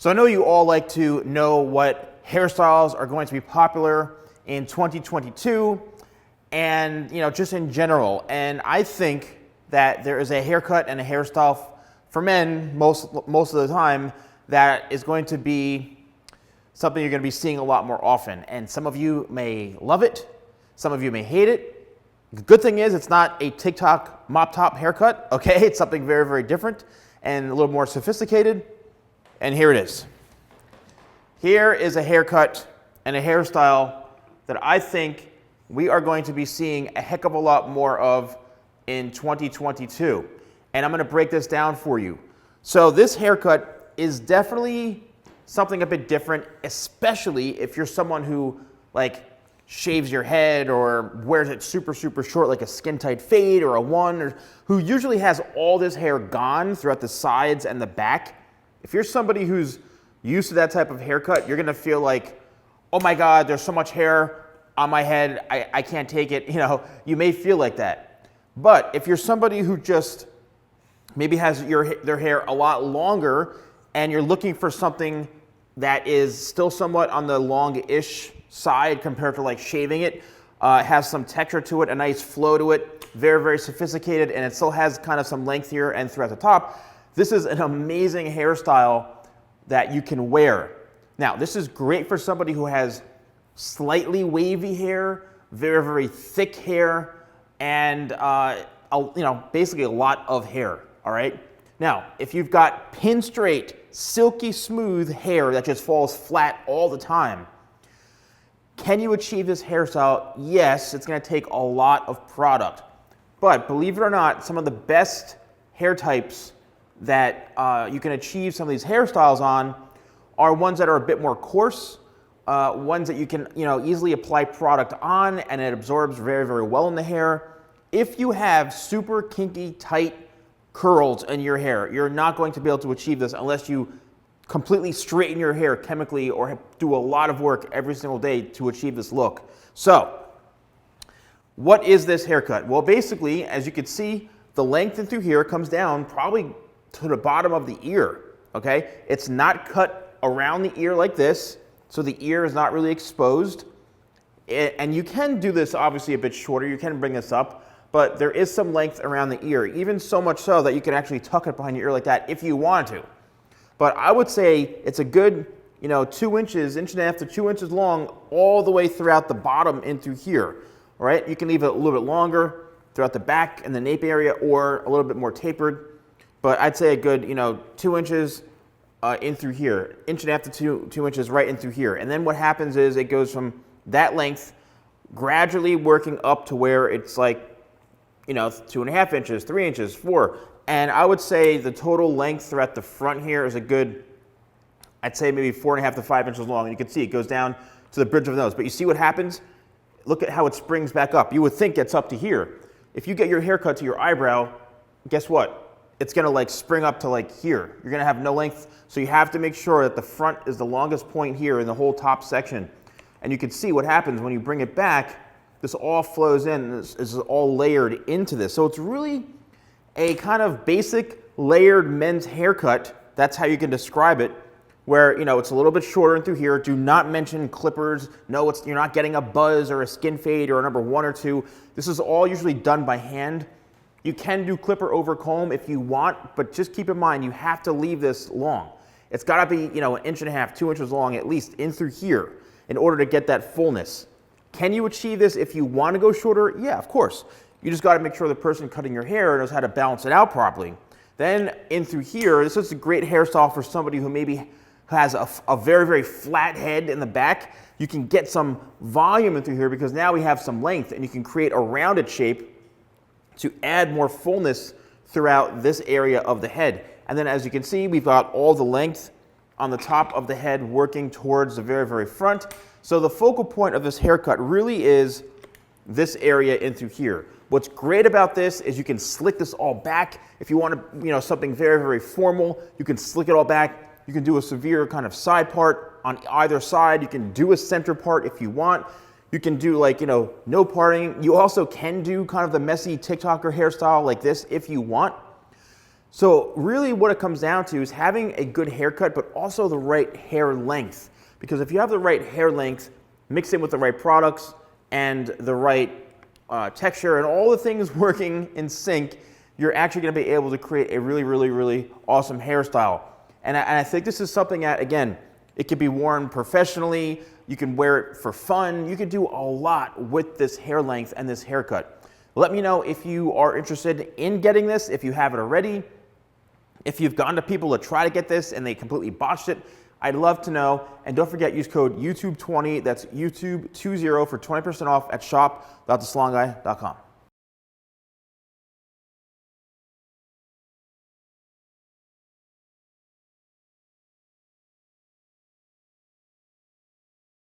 So I know you all like to know what hairstyles are going to be popular in 2022 and just in general. And I think that there is a haircut and a hairstyle for men most of the time that is going to be something you're going to be seeing a lot more often. And some of you may love it, some of you may hate it. The good thing is it's not a TikTok mop top haircut, okay? It's something very, very different and a little more sophisticated. And here it is. Here is a haircut and a hairstyle that I think we are going to be seeing a heck of a lot more of in 2022. And I'm going to break this down for you. So this haircut is definitely something a bit different, especially if you're someone who shaves your head or wears it super, super short like a skin tight fade or a one, or who usually has all this hair gone throughout the sides and the back. If you're somebody who's used to that type of haircut, you're gonna feel like, oh my God, there's so much hair on my head, I can't take it. You may feel like that. But if you're somebody who just maybe has their hair a lot longer and you're looking for something that is still somewhat on the long-ish side compared to shaving it, has some texture to it, a nice flow to it, very, very sophisticated, and it still has kind of some length here and throughout the top. This is an amazing hairstyle that you can wear. Now, this is great for somebody who has slightly wavy hair, very, very thick hair, and basically a lot of hair, all right? Now, if you've got pin straight, silky smooth hair that just falls flat all the time, can you achieve this hairstyle? Yes, it's gonna take a lot of product. But believe it or not, some of the best hair types that you can achieve some of these hairstyles on are ones that are a bit more coarse, ones that you can easily apply product on and it absorbs very, very well in the hair. If you have super kinky, tight curls in your hair, you're not going to be able to achieve this unless you completely straighten your hair chemically or do a lot of work every single day to achieve this look. So, what is this haircut? Well, basically, as you can see, the length in through here comes down probably to the bottom of the ear, okay? It's not cut around the ear like this, so the ear is not really exposed. And you can do this obviously a bit shorter, you can bring this up, but there is some length around the ear, even so much so that you can actually tuck it behind your ear like that if you want to. But I would say it's a good, 2 inches, inch and a half to 2 inches long all the way throughout the bottom in through here, all right? You can leave it a little bit longer throughout the back and the nape area or a little bit more tapered. But I'd say a good, 2 inches in through here, inch and a half to 2 inches right in through here. And then what happens is it goes from that length gradually working up to where it's 2.5 inches, 3 inches, 4. And I would say the total length throughout the front here is a good, I'd say maybe 4.5 to 5 inches long. And you can see it goes down to the bridge of the nose. But you see what happens? Look at how it springs back up. You would think it's up to here. If you get your haircut to your eyebrow, guess what? It's gonna spring up to here. You're gonna have no length, so you have to make sure that the front is the longest point here in the whole top section. And you can see what happens when you bring it back, this all flows in, this is all layered into this. So it's really a kind of basic layered men's haircut. That's how you can describe it, where it's a little bit shorter in through here. Do not mention clippers. No, you're not getting a buzz or a skin fade or a number 1 or 2. This is all usually done by hand. You can do clipper over comb if you want, but just keep in mind you have to leave this long. It's got to be an inch and a half, 2 inches long at least in through here in order to get that fullness. Can you achieve this if you want to go shorter? Yeah, of course. You just got to make sure the person cutting your hair knows how to balance it out properly. Then in through here, this is a great hairstyle for somebody who maybe has a very, very flat head in the back. You can get some volume in through here because now we have some length and you can create a rounded shape to add more fullness throughout this area of the head. And then as you can see, we've got all the length on the top of the head working towards the very, very front. So the focal point of this haircut really is this area in through here. What's great about this is you can slick this all back. If you want to, something very, very formal, you can slick it all back. You can do a severe kind of side part on either side. You can do a center part if you want. You can do no parting. You also can do kind of the messy TikToker hairstyle like this if you want. So really what it comes down to is having a good haircut, but also the right hair length. Because if you have the right hair length, mix it with the right products and the right texture and all the things working in sync, you're actually going to be able to create a really, really, really awesome hairstyle. And I think this is something that, again, it can be worn professionally, you can wear it for fun, you can do a lot with this hair length and this haircut. Let me know if you are interested in getting this, if you have it already, if you've gone to people to try to get this and they completely botched it. I'd love to know. And don't forget, use code YouTube20, that's YouTube20 for 20% off at shop.thesalonguy.com.